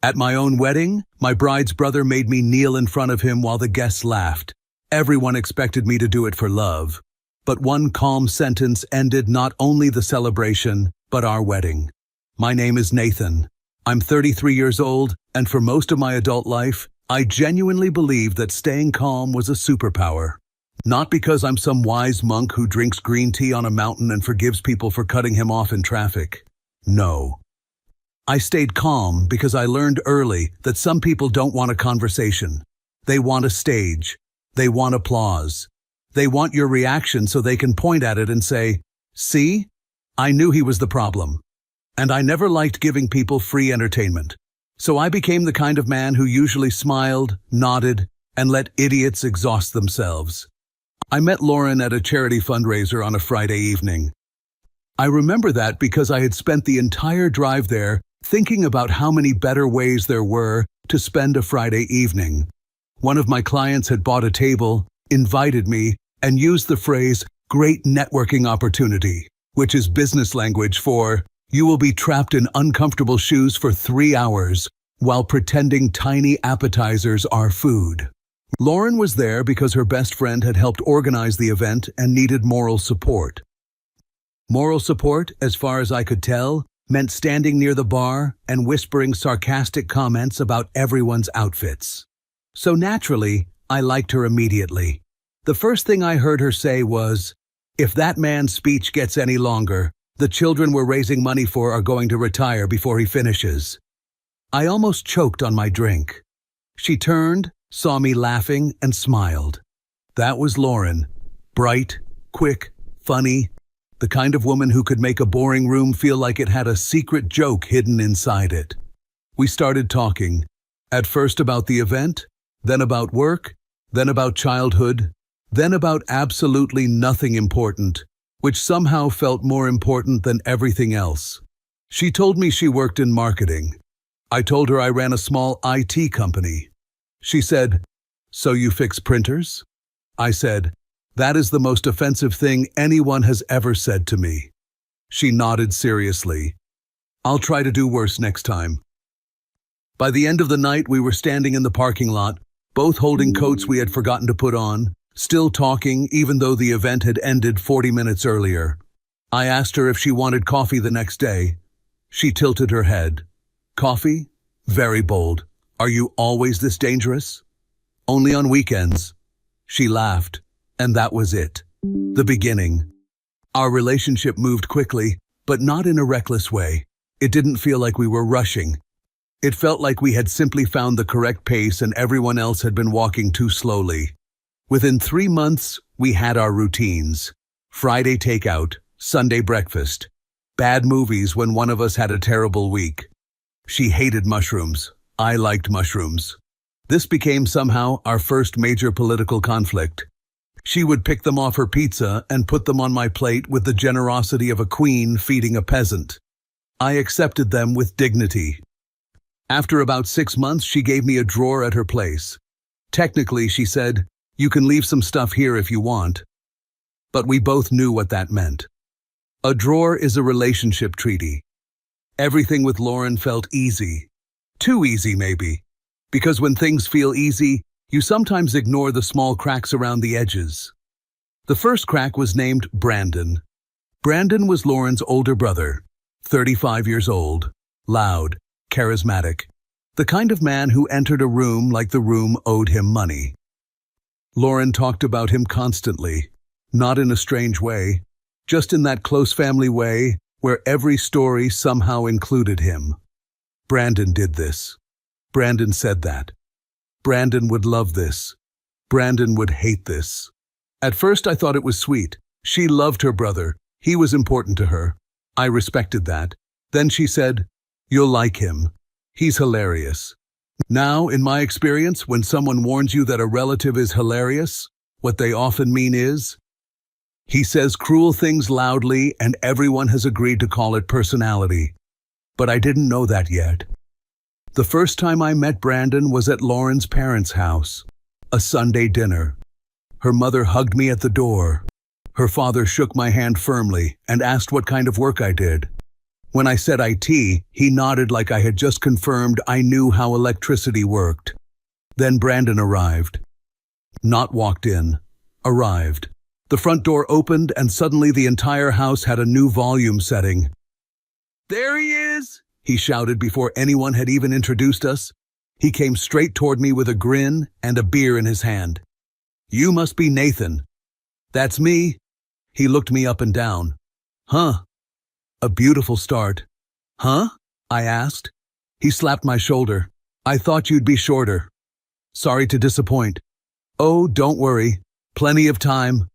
At my own wedding, my bride's brother made me kneel in front of him while the guests laughed. Everyone expected me to do it for love. But one calm sentence ended not only the celebration, but our wedding. My name is Nathan. I'm 33 years old, and for most of my adult life, I genuinely believed that staying calm was a superpower. Not because I'm some wise monk who drinks green tea on a mountain and forgives people for cutting him off in traffic. No. I stayed calm because I learned early that some people don't want a conversation. They want a stage. They want applause. They want your reaction so they can point at it and say, "See? I knew he was the problem." And I never liked giving people free entertainment. So I became the kind of man who usually smiled, nodded, and let idiots exhaust themselves. I met Lauren at a charity fundraiser on a Friday evening. I remember that because I had spent the entire drive there thinking about how many better ways there were to spend a Friday evening. One of my clients had bought a table, invited me, and used the phrase, "great networking opportunity," which is business language for, you will be trapped in uncomfortable shoes for 3 hours while pretending tiny appetizers are food. Lauren was there because her best friend had helped organize the event and needed moral support. Moral support, as far as I could tell, meant standing near the bar and whispering sarcastic comments about everyone's outfits. So naturally, I liked her immediately. The first thing I heard her say was, "If that man's speech gets any longer, the children we're raising money for are going to retire before he finishes." I almost choked on my drink. She turned, saw me laughing, and smiled. That was Lauren. Bright, quick, funny, the kind of woman who could make a boring room feel like it had a secret joke hidden inside it. We started talking, at first about the event, then about work, then about childhood, then about absolutely nothing important, which somehow felt more important than everything else. She told me she worked in marketing. I told her I ran a small IT company. She said, "So you fix printers?" I said, "That is the most offensive thing anyone has ever said to me." She nodded seriously. "I'll try to do worse next time." By the end of the night, we were standing in the parking lot, both holding coats we had forgotten to put on, still talking even though the event had ended 40 minutes earlier. I asked her if she wanted coffee the next day. She tilted her head. "Coffee? Very bold. Are you always this dangerous?" "Only on weekends." She laughed, and that was it. The beginning. Our relationship moved quickly, but not in a reckless way. It didn't feel like we were rushing. It felt like we had simply found the correct pace and everyone else had been walking too slowly. Within 3 months, we had our routines. Friday takeout, Sunday breakfast. Bad movies when one of us had a terrible week. She hated mushrooms. I liked mushrooms. This became somehow our first major political conflict. She would pick them off her pizza and put them on my plate with the generosity of a queen feeding a peasant. I accepted them with dignity. After about 6 months, she gave me a drawer at her place. Technically, she said, "You can leave some stuff here if you want." But we both knew what that meant. A drawer is a relationship treaty. Everything with Lauren felt easy. Too easy, maybe. Because when things feel easy, you sometimes ignore the small cracks around the edges. The first crack was named Brandon. Brandon was Lauren's older brother, 35 years old, loud, charismatic, the kind of man who entered a room like the room owed him money. Lauren talked about him constantly, not in a strange way, just in that close family way where every story somehow included him. Brandon did this. Brandon said that. Brandon would love this. Brandon would hate this. At first I thought it was sweet. She loved her brother. He was important to her. I respected that. Then she said, "You'll like him. He's hilarious." Now, in my experience, when someone warns you that a relative is hilarious, what they often mean is, he says cruel things loudly and everyone has agreed to call it personality. But I didn't know that yet. The first time I met Brandon was at Lauren's parents' house, a Sunday dinner. Her mother hugged me at the door. Her father shook my hand firmly and asked what kind of work I did. When I said IT, he nodded like I had just confirmed I knew how electricity worked. Then Brandon arrived. Not walked in. Arrived. The front door opened and suddenly the entire house had a new volume setting. "There he is!" he shouted before anyone had even introduced us. He came straight toward me with a grin and a beer in his hand. "You must be Nathan." "That's me." He looked me up and down. "Huh. A beautiful start." "Huh?" I asked. He slapped my shoulder. "I thought you'd be shorter." "Sorry to disappoint." "Oh, don't worry. Plenty of time."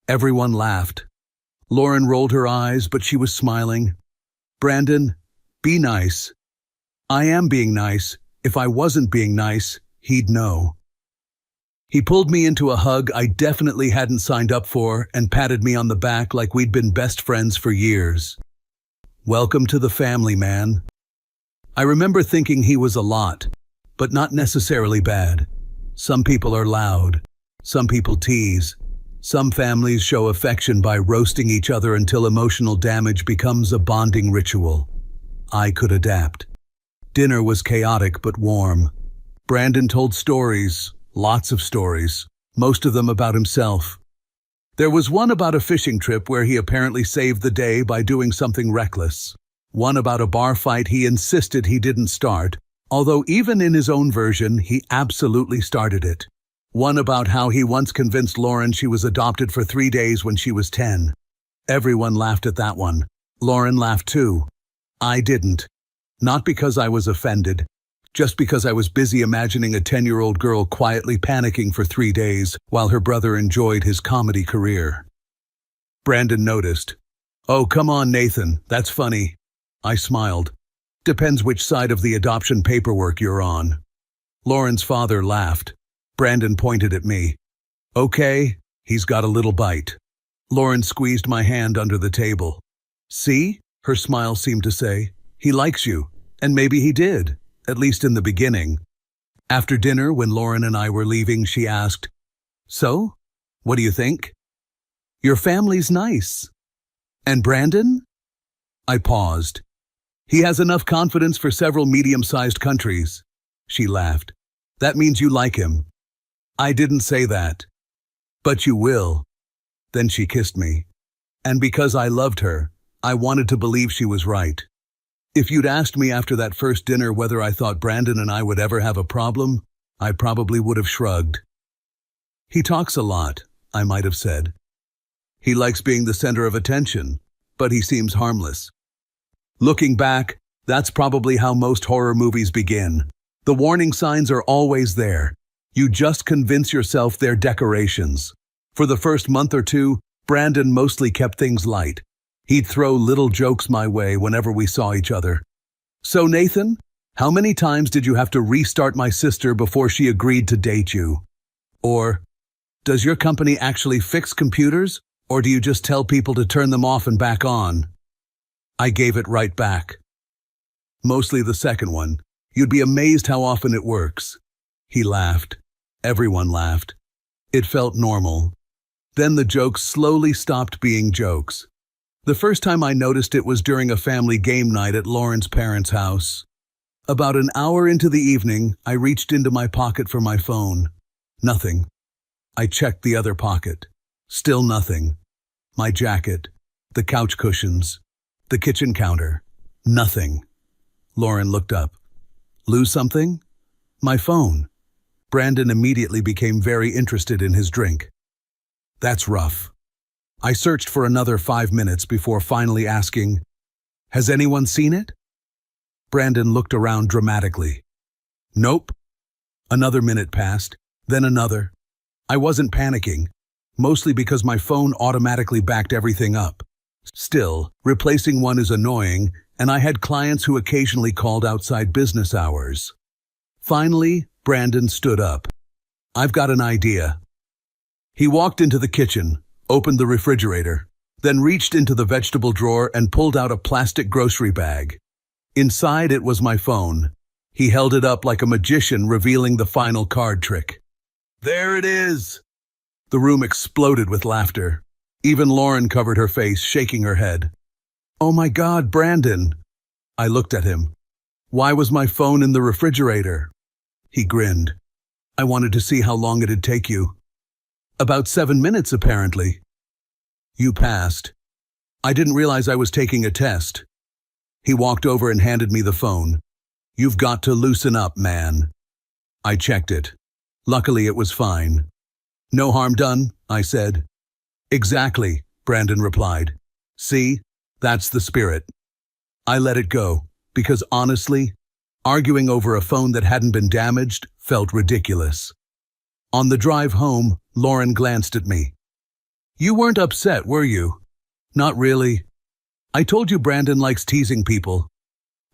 Everyone laughed. Lauren rolled her eyes, but she was smiling. "Brandon, be nice." "I am being nice. If I wasn't being nice, he'd know." He pulled me into a hug I definitely hadn't signed up for and patted me on the back like we'd been best friends for years. "Welcome to the family, man." I remember thinking he was a lot, but not necessarily bad. Some people are loud. Some people tease. Some families show affection by roasting each other until emotional damage becomes a bonding ritual. I could adapt. Dinner was chaotic but warm. Brandon told stories, lots of stories, most of them about himself. There was one about a fishing trip where he apparently saved the day by doing something reckless. One about a bar fight he insisted he didn't start, although even in his own version, he absolutely started it. One about how he once convinced Lauren she was adopted for 3 days when she was 10. Everyone laughed at that one. Lauren laughed too. I didn't. Not because I was offended, just because I was busy imagining a 10-year-old girl quietly panicking for 3 days while her brother enjoyed his comedy career. Brandon noticed. "Oh, come on, Nathan, that's funny." I smiled. "Depends which side of the adoption paperwork you're on." Lauren's father laughed. Brandon pointed at me. "Okay, he's got a little bite." Lauren squeezed my hand under the table. "See?" her smile seemed to say. "He likes you." And maybe he did, at least in the beginning. After dinner, when Lauren and I were leaving, she asked, "So, what do you think?" "Your family's nice." "And Brandon?" I paused. "He has enough confidence for several medium-sized countries." She laughed. "That means you like him." "I didn't say that." "But you will." Then she kissed me. And because I loved her, I wanted to believe she was right. If you'd asked me after that first dinner whether I thought Brandon and I would ever have a problem, I probably would have shrugged. "He talks a lot," I might have said. "He likes being the center of attention, but he seems harmless." Looking back, that's probably how most horror movies begin. The warning signs are always there. You just convince yourself they're decorations. For the first month or two, Brandon mostly kept things light. He'd throw little jokes my way whenever we saw each other. "So Nathan, how many times did you have to restart my sister before she agreed to date you?" Or, "Does your company actually fix computers, or do you just tell people to turn them off and back on?" I gave it right back. Mostly the second one. "You'd be amazed how often it works." He laughed. Everyone laughed. It felt normal. Then the jokes slowly stopped being jokes. The first time I noticed it was during a family game night at Lauren's parents' house. About an hour into the evening, I reached into my pocket for my phone. Nothing. I checked the other pocket. Still nothing. My jacket, the couch cushions, the kitchen counter. Nothing. Lauren looked up. "Lose something?" "My phone." Brandon immediately became very interested in his drink. "That's rough." I searched for another 5 minutes before finally asking, "Has anyone seen it?" Brandon looked around dramatically. "Nope." Another minute passed, then another. I wasn't panicking, mostly because my phone automatically backed everything up. Still, replacing one is annoying, and I had clients who occasionally called outside business hours. Finally, Brandon stood up. "I've got an idea." He walked into the kitchen, opened the refrigerator, then reached into the vegetable drawer and pulled out a plastic grocery bag. Inside it was my phone. He held it up like a magician revealing the final card trick. "There it is!" The room exploded with laughter. Even Lauren covered her face, shaking her head. "Oh my God, Brandon!" I looked at him. "Why was my phone in the refrigerator?" He grinned. "I wanted to see how long it'd take you." "About 7 minutes, apparently." "You passed." "I didn't realize I was taking a test." He walked over and handed me the phone. "You've got to loosen up, man." I checked it. Luckily, it was fine. "No harm done," I said. "Exactly," Brandon replied. "See, that's the spirit." I let it go, because honestly, arguing over a phone that hadn't been damaged felt ridiculous. On the drive home, Lauren glanced at me. "You weren't upset, were you?" "Not really. I told you Brandon likes teasing people."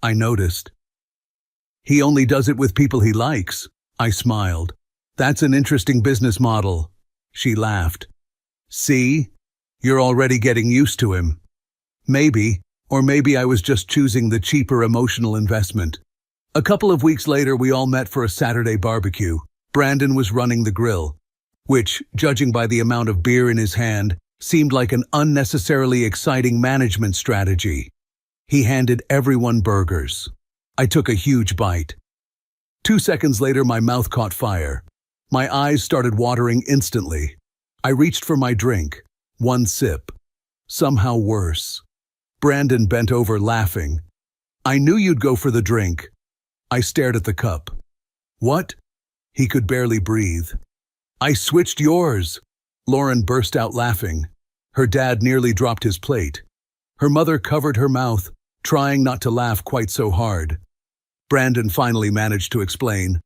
I noticed. "He only does it with people he likes." I smiled. "That's an interesting business model." She laughed. "See? You're already getting used to him." Maybe, or maybe I was just choosing the cheaper emotional investment. A couple of weeks later, we all met for a Saturday barbecue. Brandon was running the grill, which, judging by the amount of beer in his hand, seemed like an unnecessarily exciting management strategy. He handed everyone burgers. I took a huge bite. 2 seconds later, my mouth caught fire. My eyes started watering instantly. I reached for my drink. One sip. Somehow worse. Brandon bent over, laughing. "I knew you'd go for the drink." I stared at the cup. "What?" He could barely breathe. "I switched yours." Lauren burst out laughing. Her dad nearly dropped his plate. Her mother covered her mouth, trying not to laugh quite so hard. Brandon finally managed to explain.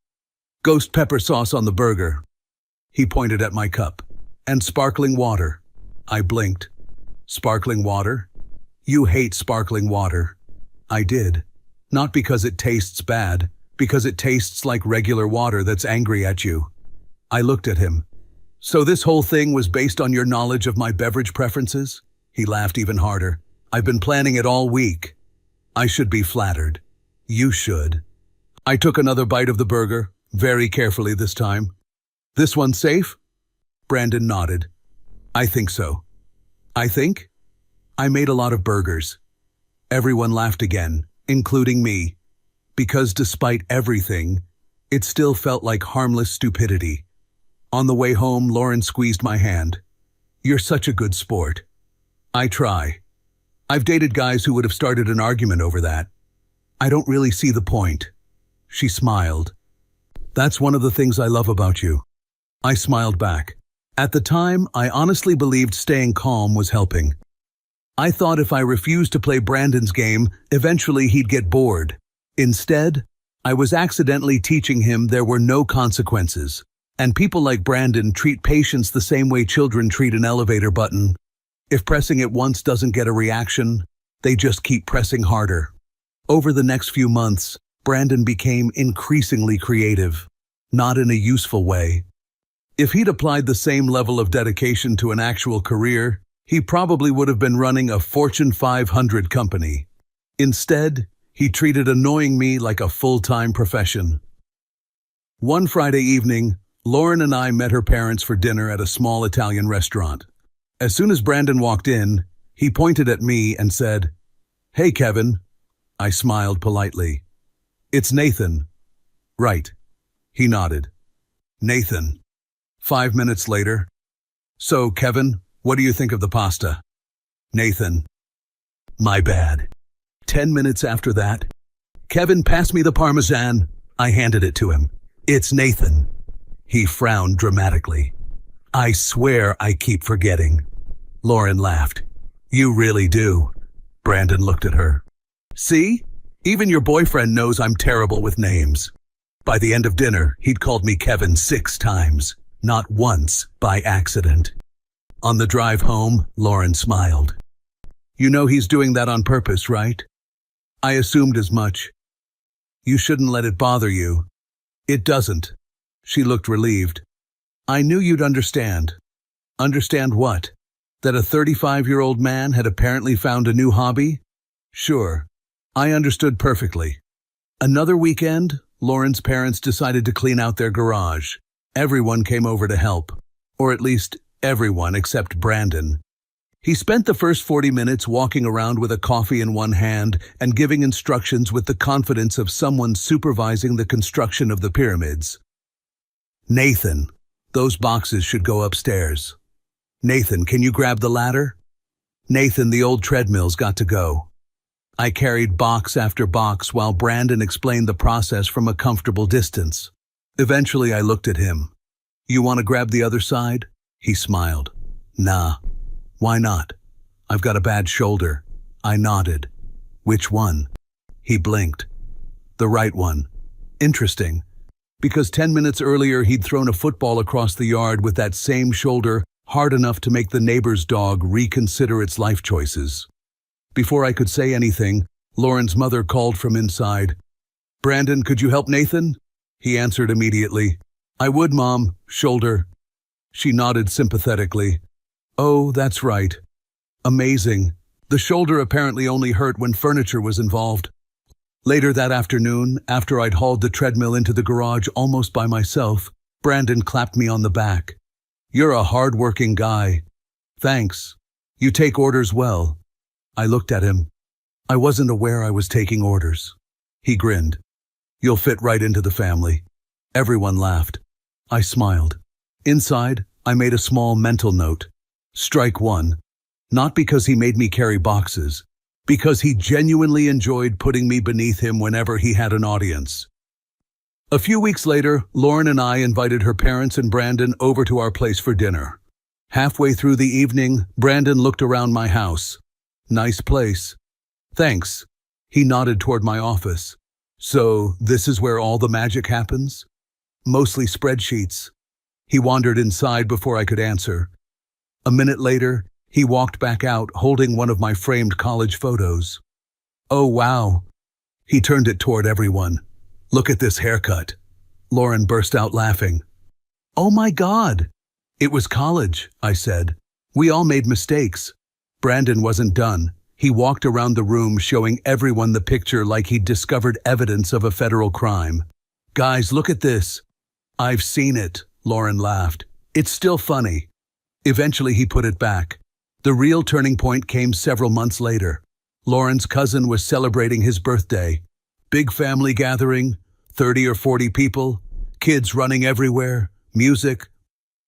"Ghost pepper sauce on the burger." He pointed at my cup. "And sparkling water." I blinked. "Sparkling water? You hate sparkling water." I did. Not because it tastes bad, because it tastes like regular water that's angry at you. I looked at him. "So this whole thing was based on your knowledge of my beverage preferences?" He laughed even harder. "I've been planning it all week." I should be flattered. You should. I took another bite of the burger, very carefully this time. "This one safe?" Brandon nodded. "I think so." "I think?" I made a lot of burgers. Everyone laughed again, including me, because despite everything, it still felt like harmless stupidity. On the way home, Lauren squeezed my hand. "You're such a good sport." "I try. I've dated guys who would have started an argument over that." "I don't really see the point." She smiled. "That's one of the things I love about you." I smiled back. At the time, I honestly believed staying calm was helping. I thought if I refused to play Brandon's game, eventually he'd get bored. Instead, I was accidentally teaching him there were no consequences, and people like Brandon treat patience the same way children treat an elevator button. If pressing it once doesn't get a reaction, they just keep pressing harder. Over the next few months, Brandon became increasingly creative, not in a useful way. If he'd applied the same level of dedication to an actual career, he probably would have been running a Fortune 500 company. Instead, he treated annoying me like a full-time profession. One Friday evening, Lauren and I met her parents for dinner at a small Italian restaurant. As soon as Brandon walked in, he pointed at me and said, "Hey, Kevin." I smiled politely. "It's Nathan." "Right." He nodded. "Nathan." 5 minutes later. "So, Kevin, what do you think of the pasta?" Nathan. "My bad." 10 minutes after that. "Kevin, pass me the Parmesan." I handed it to him. "It's Nathan." He frowned dramatically. "I swear I keep forgetting." Lauren laughed. "You really do." Brandon looked at her. "See? Even your boyfriend knows I'm terrible with names." By the end of dinner, he'd called me Kevin 6 times, not once by accident. On the drive home, Lauren smiled. "You know he's doing that on purpose, right?" I assumed as much. "You shouldn't let it bother you." "It doesn't." She looked relieved. "I knew you'd understand." "Understand what? That a 35-year-old man had apparently found a new hobby?" "Sure. I understood perfectly." Another weekend, Lauren's parents decided to clean out their garage. Everyone came over to help. Or at least, everyone except Brandon. He spent the first 40 minutes walking around with a coffee in one hand and giving instructions with the confidence of someone supervising the construction of the pyramids. Nathan, those boxes should go upstairs. Nathan, can you grab the ladder? Nathan, the old treadmill's got to go. I carried box after box while Brandon explained the process from a comfortable distance. Eventually, I looked at him. You want to grab the other side? He smiled. Nah. Why not? I've got a bad shoulder. I nodded. Which one? He blinked. The right one. Interesting. Because 10 minutes earlier he'd thrown a football across the yard with that same shoulder hard enough to make the neighbor's dog reconsider its life choices. Before I could say anything, Lauren's mother called from inside. Brandon, could you help Nathan? He answered immediately. I would, Mom. Shoulder. She nodded sympathetically. Oh, that's right. Amazing. The shoulder apparently only hurt when furniture was involved. Later that afternoon, after I'd hauled the treadmill into the garage almost by myself, Brandon clapped me on the back. You're a hard-working guy. Thanks. You take orders well. I looked at him. I wasn't aware I was taking orders. He grinned. You'll fit right into the family. Everyone laughed. I smiled. Inside, I made a small mental note. Strike one. Not because he made me carry boxes, because he genuinely enjoyed putting me beneath him whenever he had an audience. A few weeks later, Lauren and I invited her parents and Brandon over to our place for dinner. Halfway through the evening, Brandon looked around my house. Nice place. Thanks. He nodded toward my office. So, this is where all the magic happens? Mostly spreadsheets. He wandered inside before I could answer. A minute later, he walked back out holding one of my framed college photos. Oh, wow. He turned it toward everyone. Look at this haircut. Lauren burst out laughing. Oh my God. It was college, I said. We all made mistakes. Brandon wasn't done. He walked around the room showing everyone the picture like he'd discovered evidence of a federal crime. Guys, look at this. I've seen it, Lauren laughed. It's still funny. Eventually he put it back. The real turning point came several months later. Lauren's cousin was celebrating his birthday. Big family gathering, 30 or 40 people, kids running everywhere, music,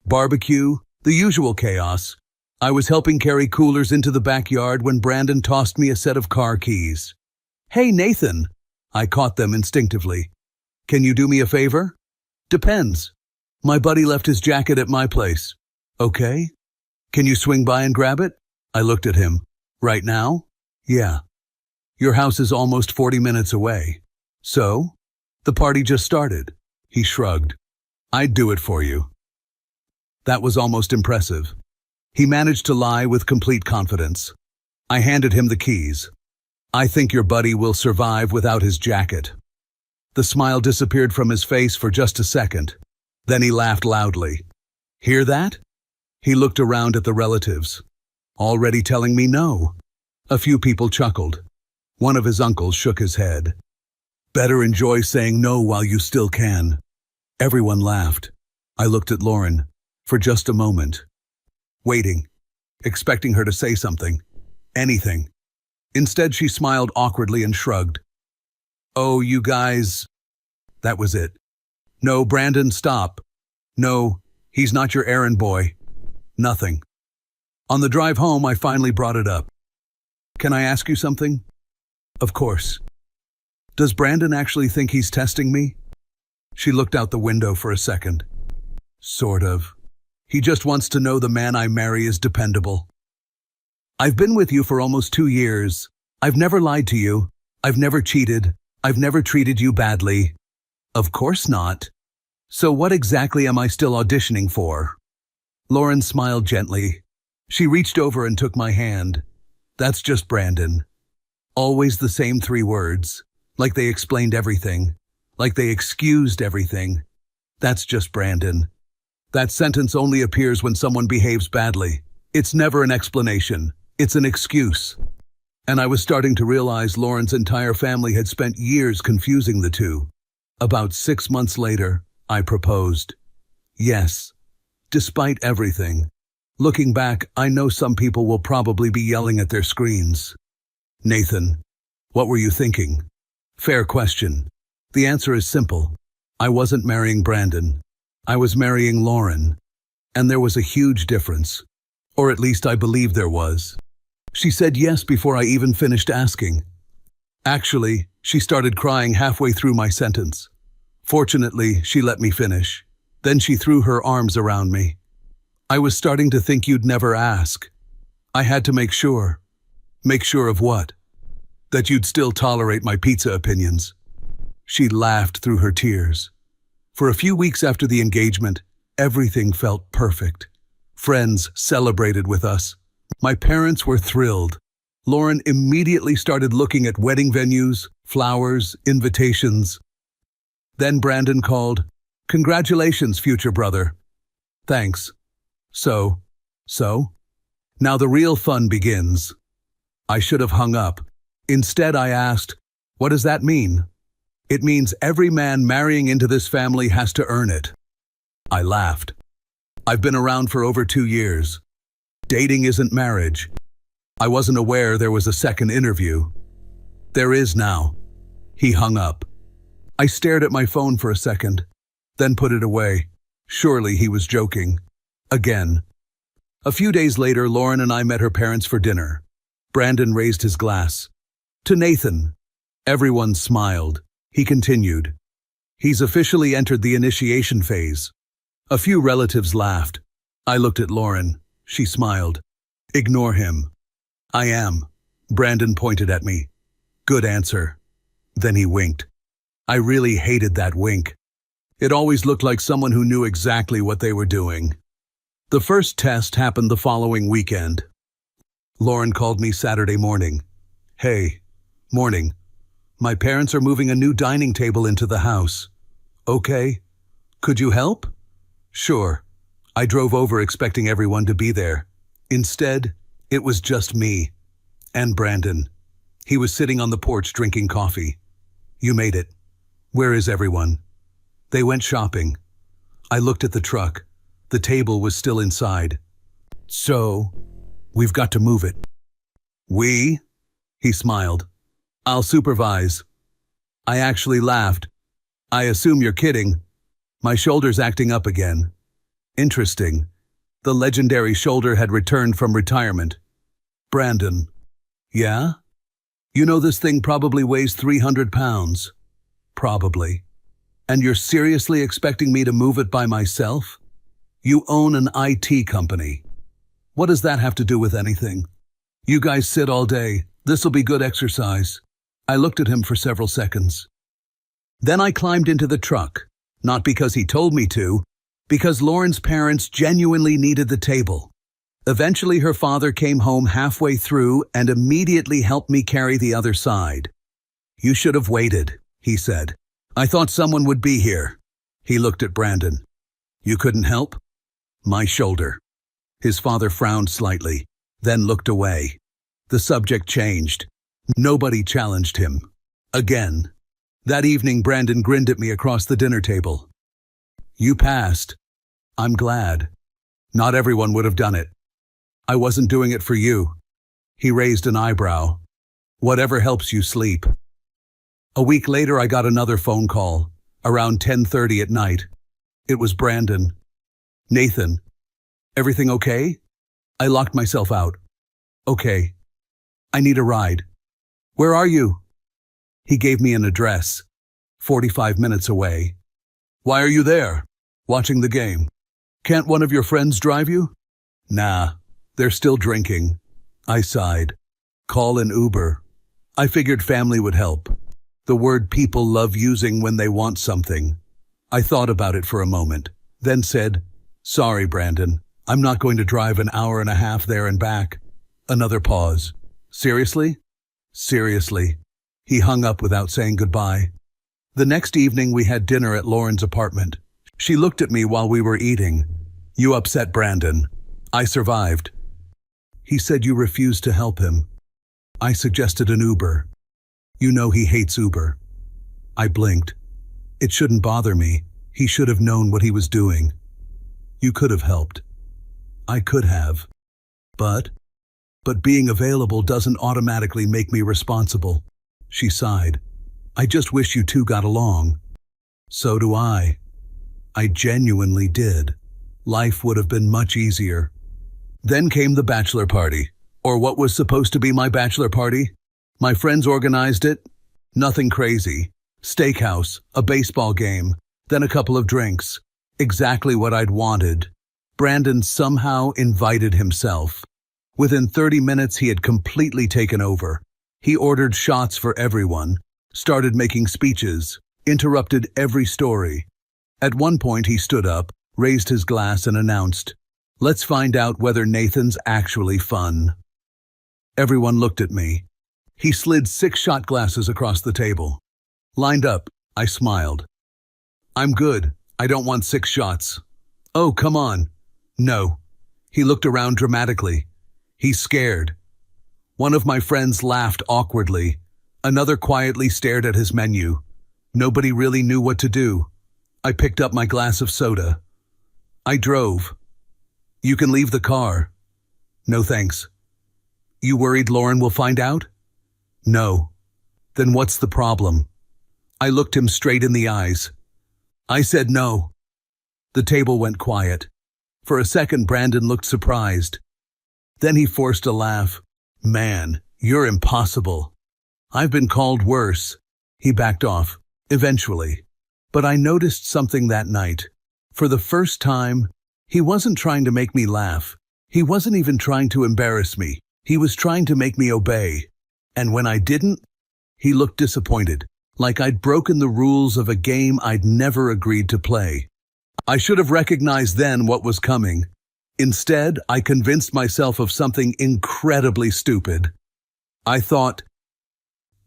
barbecue, the usual chaos. I was helping carry coolers into the backyard when Brandon tossed me a set of car keys. Hey, Nathan. I caught them instinctively. Can you do me a favor? Depends. My buddy left his jacket at my place. Okay. Can you swing by and grab it? I looked at him. Right now? Yeah. Your house is almost 40 minutes away. So? The party just started. He shrugged. I'd do it for you. That was almost impressive. He managed to lie with complete confidence. I handed him the keys. I think your buddy will survive without his jacket. The smile disappeared from his face for just a second. Then he laughed loudly. Hear that? He looked around at the relatives. Already telling me no. A few people chuckled. One of his uncles shook his head. Better enjoy saying no while you still can. Everyone laughed. I looked at Lauren. For just a moment. Waiting. Expecting her to say something. Anything. Instead, she smiled awkwardly and shrugged. Oh, you guys. That was it. No, Brandon, stop. No, he's not your errand boy. Nothing. On the drive home, I finally brought it up. Can I ask you something? Of course. Does Brandon actually think he's testing me? She looked out the window for a second. Sort of. He just wants to know the man I marry is dependable. I've been with you for almost 2 years. I've never lied to you. I've never cheated. I've never treated you badly. Of course not. So what exactly am I still auditioning for? Lauren smiled gently. She reached over and took my hand. That's just Brandon. Always the same 3 words. Like they explained everything. Like they excused everything. That's just Brandon. That sentence only appears when someone behaves badly. It's never an explanation. It's an excuse. And I was starting to realize Lauren's entire family had spent years confusing the two. About 6 months later, I proposed. Yes. Despite everything. Looking back, I know some people will probably be yelling at their screens. Nathan, what were you thinking? Fair question. The answer is simple. I wasn't marrying Brandon. I was marrying Lauren. And there was a huge difference. Or at least I believe there was. She said yes before I even finished asking. Actually, she started crying halfway through my sentence. Fortunately, she let me finish. Then she threw her arms around me. I was starting to think you'd never ask. I had to make sure. Make sure of what? That you'd still tolerate my pizza opinions. She laughed through her tears. For a few weeks after the engagement, everything felt perfect. Friends celebrated with us. My parents were thrilled. Lauren immediately started looking at wedding venues, flowers, invitations. Then Brandon called, "Congratulations, future brother." "Thanks." So? Now the real fun begins. I should have hung up. Instead, I asked, "What does that mean?" "It means every man marrying into this family has to earn it." I laughed. I've been around for over 2 years. Dating isn't marriage. I wasn't aware there was a second interview. There is now. He hung up. I stared at my phone for a second, then put it away. Surely he was joking. Again. A few days later, Lauren and I met her parents for dinner. Brandon raised his glass. "To Nathan." Everyone smiled. He continued. "He's officially entered the initiation phase." A few relatives laughed. I looked at Lauren. She smiled. "Ignore him." "I am." Brandon pointed at me. "Good answer." Then he winked. I really hated that wink. It always looked like someone who knew exactly what they were doing. The first test happened the following weekend. Lauren called me Saturday morning. "Hey." "Morning. My parents are moving a new dining table into the house." "Okay. Could you help?" "Sure." I drove over expecting everyone to be there. Instead, it was just me and Brandon. He was sitting on the porch drinking coffee. "You made it. Where is everyone?" "They went shopping." I looked at the truck. The table was still inside. "So, we've got to move it." "We?" He smiled. "I'll supervise." I actually laughed. "I assume you're kidding." My shoulder's acting up again. Interesting. The legendary shoulder had returned from retirement. "Brandon." "Yeah?" "You know this thing probably weighs 300 pounds. "Probably." "And you're seriously expecting me to move it by myself? You own an IT company. What does that have to do with anything? You guys sit all day. This'll be good exercise." I looked at him for several seconds. Then I climbed into the truck, not because he told me to, because Lauren's parents genuinely needed the table. Eventually her father came home halfway through and immediately helped me carry the other side. "You should have waited," he said. "I thought someone would be here." He looked at Brandon. "You couldn't help?" My shoulder. His father frowned slightly, then looked away. The subject changed. Nobody challenged him. Again. That evening, Brandon grinned at me across the dinner table. "You passed. I'm glad. Not everyone would have done it." "I wasn't doing it for you." He raised an eyebrow. "Whatever helps you sleep." A week later, I got another phone call, around 10:30 at night. It was Brandon. "Nathan, everything okay?" I locked myself out. "Okay. I need a ride." "Where are you?" He gave me an address. 45 minutes away. "Why are you there?" "Watching the game." "Can't one of your friends drive you?" "Nah, they're still drinking." I sighed. "Call an Uber." I figured family would help. The word people love using when they want something. I thought about it for a moment, then said, "Sorry, Brandon. I'm not going to drive an hour and a half there and back." Another pause. "Seriously?" "Seriously." He hung up without saying goodbye. The next evening we had dinner at Lauren's apartment. She looked at me while we were eating. "You upset Brandon." "I survived." "He said you refused to help him." "I suggested an Uber." "You know he hates Uber." I blinked. "It shouldn't bother me. He should have known what he was doing." "You could have helped." I could have. But being available doesn't automatically make me responsible. She sighed. I just wish you two got along. So do I. I genuinely did. Life would have been much easier. Then came the bachelor party, or what was supposed to be my bachelor party. My friends organized it. Nothing crazy. Steakhouse, a baseball game, then a couple of drinks. Exactly what I'd wanted. Brandon somehow invited himself. Within 30 minutes, he had completely taken over. He ordered shots for everyone, started making speeches, interrupted every story. At one point, he stood up, raised his glass and announced, "Let's find out whether Nathan's actually fun." Everyone looked at me. He slid 6 shot glasses across the table. Lined up, I smiled. "I'm good. I don't want 6 shots." "Oh, come on." "No." He looked around dramatically. He's scared. One of my friends laughed awkwardly. Another quietly stared at his menu. Nobody really knew what to do. I picked up my glass of soda. I drove. "You can leave the car." "No thanks." "You worried Lauren will find out?" "No." "Then what's the problem?" I looked him straight in the eyes. I said no. The table went quiet. For a second, Brandon looked surprised. Then he forced a laugh. "Man, you're impossible. I've been called worse." He backed off, eventually. But I noticed something that night. For the first time, he wasn't trying to make me laugh. He wasn't even trying to embarrass me. He was trying to make me obey. And when I didn't, he looked disappointed, like I'd broken the rules of a game I'd never agreed to play. I should have recognized then what was coming. Instead, I convinced myself of something incredibly stupid. I thought,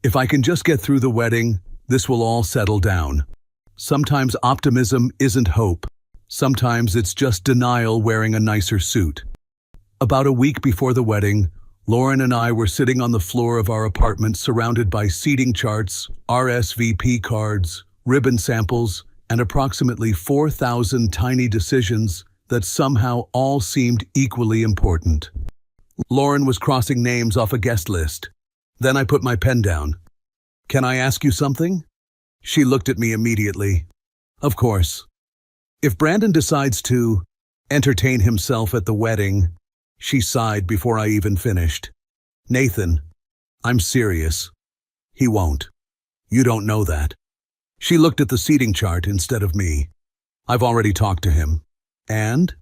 if I can just get through the wedding, this will all settle down. Sometimes optimism isn't hope. Sometimes it's just denial wearing a nicer suit. About a week before the wedding, Lauren and I were sitting on the floor of our apartment surrounded by seating charts, RSVP cards, ribbon samples, and approximately 4,000 tiny decisions that somehow all seemed equally important. Lauren was crossing names off a guest list. Then I put my pen down. "Can I ask you something?" She looked at me immediately. "Of course." "If Brandon decides to entertain himself at the wedding," she sighed before I even finished. "Nathan, I'm serious. He won't. You don't know that." She looked at the seating chart instead of me. "I've already talked to him. And?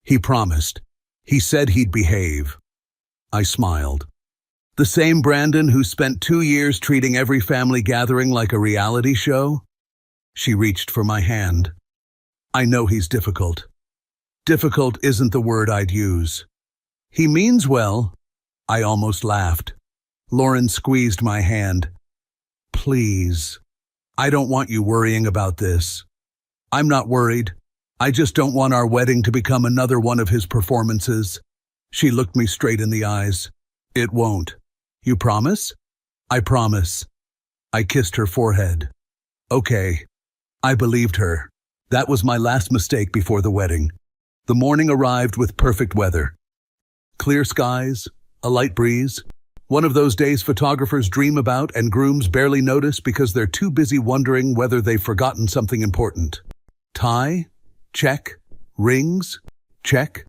He promised. He said he'd behave." I smiled. "The same Brandon who spent 2 years treating every family gathering like a reality show?" She reached for my hand. "I know he's difficult. Difficult isn't the word I'd use. He means well." I almost laughed. Lauren squeezed my hand. "Please. I don't want you worrying about this." "I'm not worried. I just don't want our wedding to become another one of his performances." She looked me straight in the eyes. "It won't. You promise?" "I promise." I kissed her forehead. Okay. I believed her. That was my last mistake before the wedding. The morning arrived with perfect weather. Clear skies, a light breeze, one of those days photographers dream about and grooms barely notice because they're too busy wondering whether they've forgotten something important. Tie? Check. Rings? Check.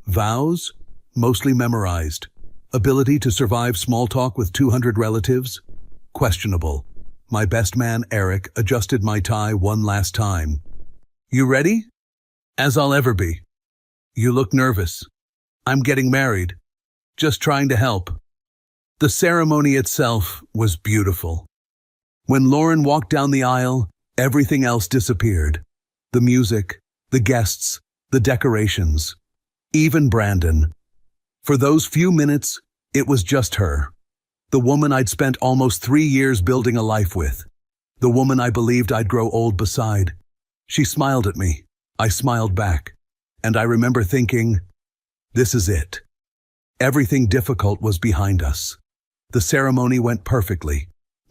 Vows? Mostly memorized. Ability to survive small talk with 200 relatives? Questionable. My best man, Eric, adjusted my tie one last time. "You ready?" "As I'll ever be." "You look nervous." "I'm getting married. Just trying to help." The ceremony itself was beautiful. When Lauren walked down the aisle, everything else disappeared. The music, the guests, the decorations, even Brandon. For those few minutes, it was just her. The woman I'd spent almost 3 years building a life with. The woman I believed I'd grow old beside. She smiled at me. I smiled back. And I remember thinking, this is it. Everything difficult was behind us. The ceremony went perfectly.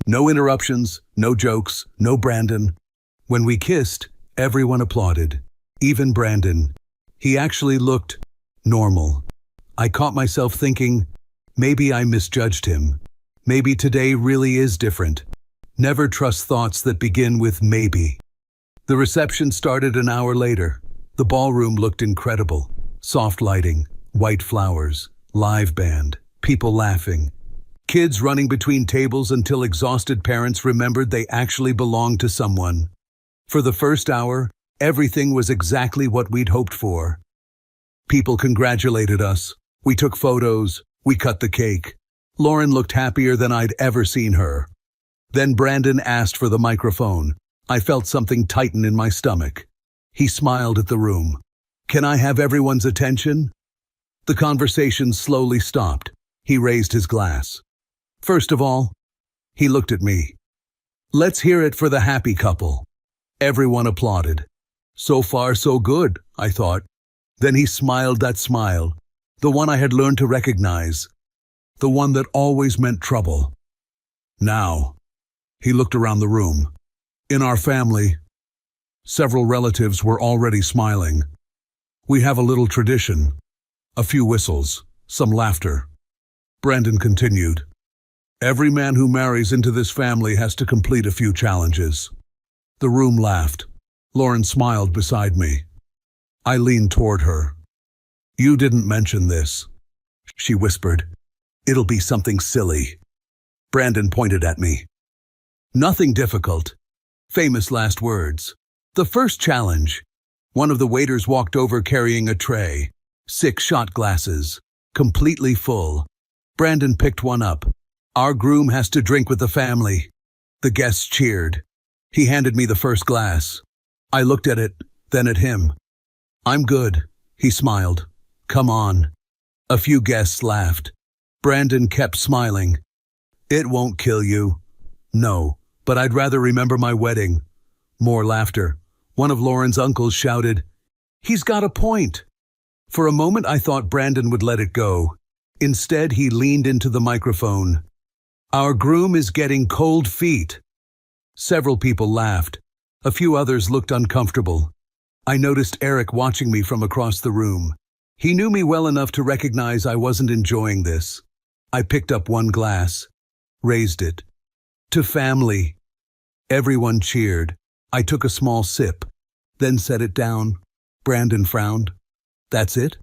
No interruptions, no jokes, no Brandon. When we kissed, everyone applauded. Even Brandon. He actually looked Normal. I caught myself thinking, maybe I misjudged him. Maybe today really is different. Never trust thoughts that begin with maybe. The reception started an hour later. The ballroom looked incredible. Soft lighting, white flowers, live band, people laughing. Kids running between tables until exhausted parents remembered they actually belonged to someone. For the first hour, everything was exactly what we'd hoped for. People congratulated us. We took photos. We cut the cake. Lauren looked happier than I'd ever seen her. Then Brandon asked for the microphone. I felt something tighten in my stomach. He smiled at the room. "Can I have everyone's attention?" The conversation slowly stopped. He raised his glass. "First of all," he looked at me. "Let's hear it for the happy couple." Everyone applauded. So far, so good, I thought. Then he smiled that smile, the one I had learned to recognize, the one that always meant trouble. "Now," he looked around the room. "In our family," several relatives were already smiling. "We have a little tradition. A few whistles, some laughter." Brandon continued. "Every man who marries into this family has to complete a few challenges." The room laughed. Lauren smiled beside me. I leaned toward her. "You didn't mention this," she whispered. "It'll be something silly." Brandon pointed at me. "Nothing difficult." Famous last words. The first challenge. One of the waiters walked over carrying a tray. 6 shot glasses. Completely full. Brandon picked one up. "Our groom has to drink with the family." The guests cheered. He handed me the first glass. I looked at it, then at him. "I'm good," he smiled. "Come on." A few guests laughed. Brandon kept smiling. "It won't kill you." "No, but I'd rather remember my wedding." More laughter. One of Lauren's uncles shouted, "He's got a point." For a moment I thought Brandon would let it go. Instead, he leaned into the microphone. "Our groom is getting cold feet." Several people laughed. A few others looked uncomfortable. I noticed Eric watching me from across the room. He knew me well enough to recognize I wasn't enjoying this. I picked up one glass, raised it. "To family." Everyone cheered. I took a small sip, then set it down. Brandon frowned. "That's it?"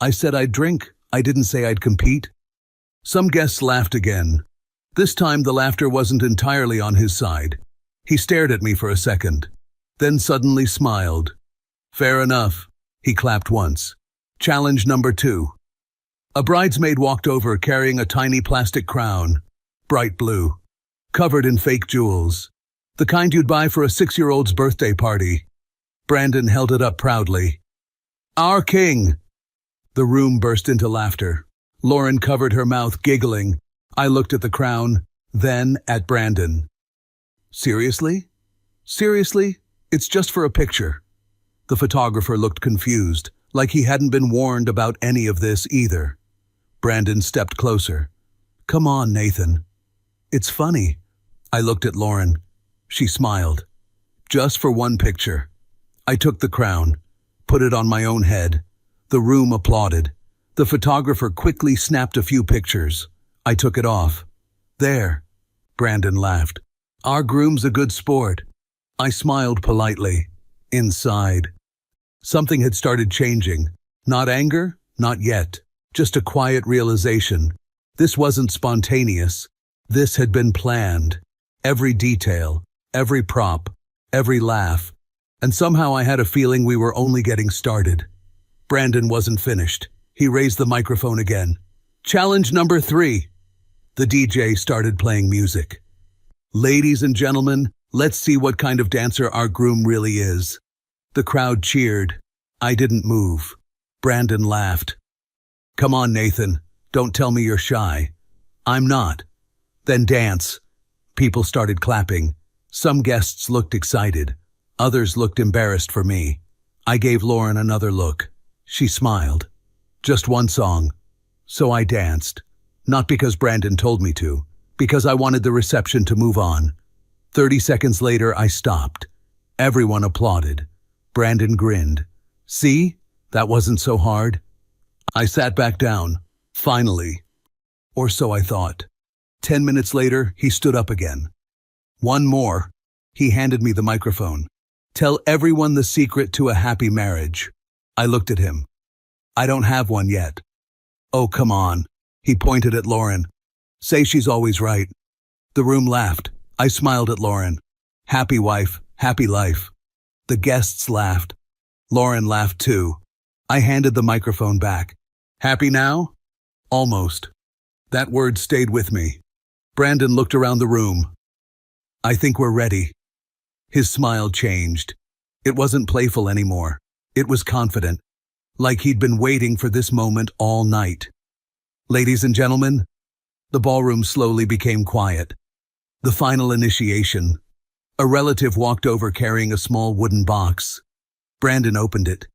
I said I'd drink. I didn't say I'd compete. Some guests laughed again. This time the laughter wasn't entirely on his side. He stared at me for a second, then suddenly smiled. "Fair enough." He clapped once. Challenge number 2. A bridesmaid walked over carrying a tiny plastic crown, bright blue, covered in fake jewels, the kind you'd buy for a 6-year-old's birthday party. Brandon held it up proudly. "Our king!" The room burst into laughter. Lauren covered her mouth, giggling. I looked at the crown, then at Brandon. "Seriously? Seriously? It's just for a picture." The photographer looked confused, like he hadn't been warned about any of this either. Brandon stepped closer. "Come on, Nathan. It's funny." I looked at Lauren. She smiled. "Just for one picture." I took the crown, put it on my own head. The room applauded. The photographer quickly snapped a few pictures. I took it off. "There." Brandon laughed. "Our groom's a good sport." I smiled politely. Inside, something had started changing. Not anger, not yet. Just a quiet realization. This wasn't spontaneous. This had been planned. Every detail, every prop, every laugh. And somehow I had a feeling we were only getting started. Brandon wasn't finished. He raised the microphone again. "Challenge number 3. The DJ started playing music. "Ladies and gentlemen, let's see what kind of dancer our groom really is." The crowd cheered. I didn't move. Brandon laughed. "Come on, Nathan. Don't tell me you're shy." "I'm not." "Then dance." People started clapping. Some guests looked excited. Others looked embarrassed for me. I gave Lauren another look. She smiled. "Just one song." So I danced. Not because Brandon told me to, because I wanted the reception to move on. 30 seconds later, I stopped. Everyone applauded. Brandon grinned. "See? That wasn't so hard." I sat back down. Finally. Or so I thought. 10 minutes later, he stood up again. One more. He handed me the microphone. Tell everyone the secret to a happy marriage. I looked at him. I don't have one yet. Oh, come on. He pointed at Lauren. Say she's always right. The room laughed. I smiled at Lauren. Happy wife, happy life. The guests laughed. Lauren laughed too. I handed the microphone back. Happy now? Almost. That word stayed with me. Brandon looked around the room. I think we're ready. His smile changed. It wasn't playful anymore. It was confident, like he'd been waiting for this moment all night. Ladies and gentlemen, the ballroom slowly became quiet. The final initiation. A relative walked over carrying a small wooden box. Brandon opened it.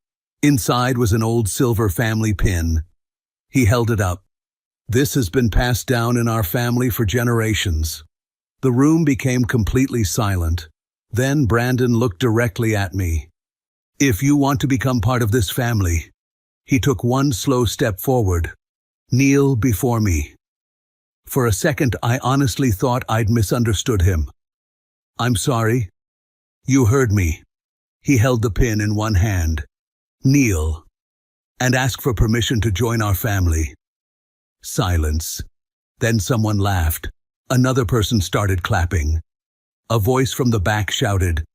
Inside was an old silver family pin. He held it up. This has been passed down in our family for generations. The room became completely silent. Then Brandon looked directly at me. If you want to become part of this family, he took one slow step forward. Kneel before me. For a second, I honestly thought I'd misunderstood him. I'm sorry. You heard me. He held the pin in one hand. Kneel. And ask for permission to join our family. Silence. Then someone laughed. Another person started clapping. A voice from the back shouted,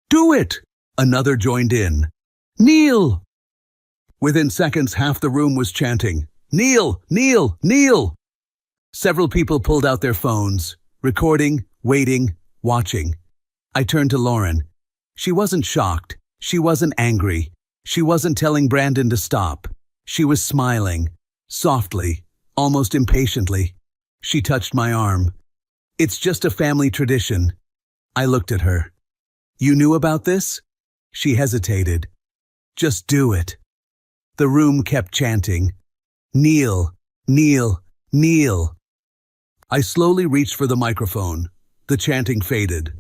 "Do it!" Another joined in. "Kneel!" Within seconds, half the room was chanting, "Kneel! Kneel! Kneel!" Several people pulled out their phones, recording, waiting, watching. I turned to Lauren. She wasn't shocked. She wasn't angry. She wasn't telling Brandon to stop. She was smiling, softly, almost impatiently. She touched my arm. "It's just a family tradition." I looked at her. "You knew about this?" She hesitated. "Just do it." The room kept chanting, "Kneel, kneel, kneel." I slowly reached for the microphone. The chanting faded.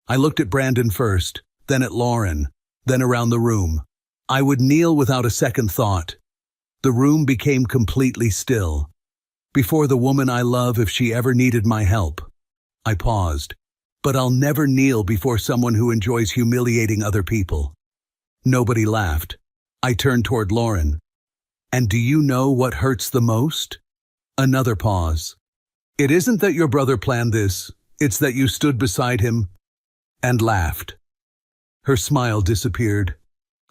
I looked at Brandon first, then at Lauren, then around the room. I would kneel without a second thought. The room became completely still. Before the woman I love if she ever needed my help. I paused. But I'll never kneel before someone who enjoys humiliating other people. Nobody laughed. I turned toward Lauren. And do you know what hurts the most? Another pause. It isn't that your brother planned this, it's that you stood beside him and laughed. Her smile disappeared.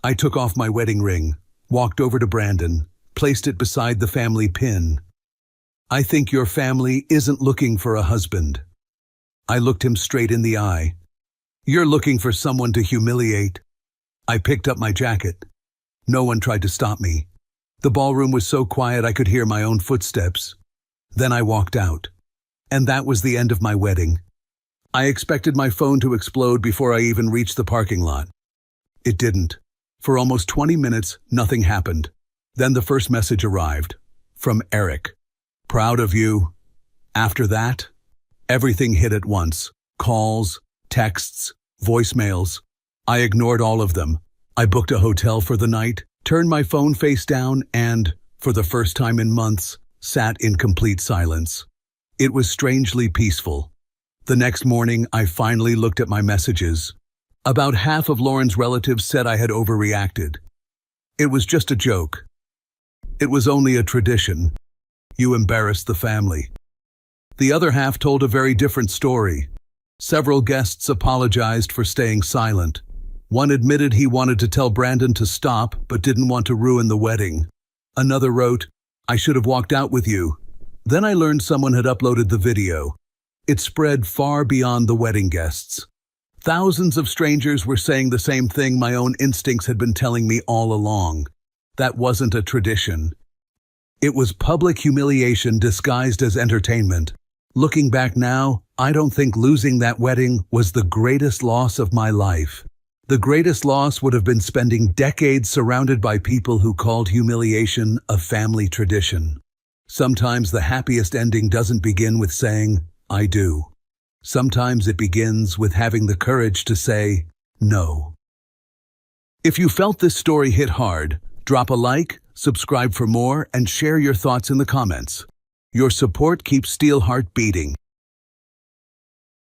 I took off my wedding ring, walked over to Brandon, placed it beside the family pin. I think your family isn't looking for a husband. I looked him straight in the eye. You're looking for someone to humiliate. I picked up my jacket. No one tried to stop me. The ballroom was so quiet I could hear my own footsteps. Then I walked out. And that was the end of my wedding. I expected my phone to explode before I even reached the parking lot. It didn't. For almost 20 minutes, nothing happened. Then the first message arrived. From Eric. Proud of you. After that, everything hit at once. Calls, texts, voicemails. I ignored all of them. I booked a hotel for the night, turned my phone face down, and, for the first time in months, sat in complete silence. It was strangely peaceful. The next morning, I finally looked at my messages. About half of Lauren's relatives said I had overreacted. It was just a joke. It was only a tradition. You embarrassed the family. The other half told a very different story. Several guests apologized for staying silent. One admitted he wanted to tell Brandon to stop but didn't want to ruin the wedding. Another wrote, "I should have walked out with you." Then I learned someone had uploaded the video. It spread far beyond the wedding guests. Thousands of strangers were saying the same thing my own instincts had been telling me all along. That wasn't a tradition. It was public humiliation disguised as entertainment. Looking back now, I don't think losing that wedding was the greatest loss of my life. The greatest loss would have been spending decades surrounded by people who called humiliation a family tradition. Sometimes the happiest ending doesn't begin with saying, "I do." Sometimes it begins with having the courage to say, "No." If you felt this story hit hard, drop a like, subscribe for more, and share your thoughts in the comments. Your support keeps Steelheart beating.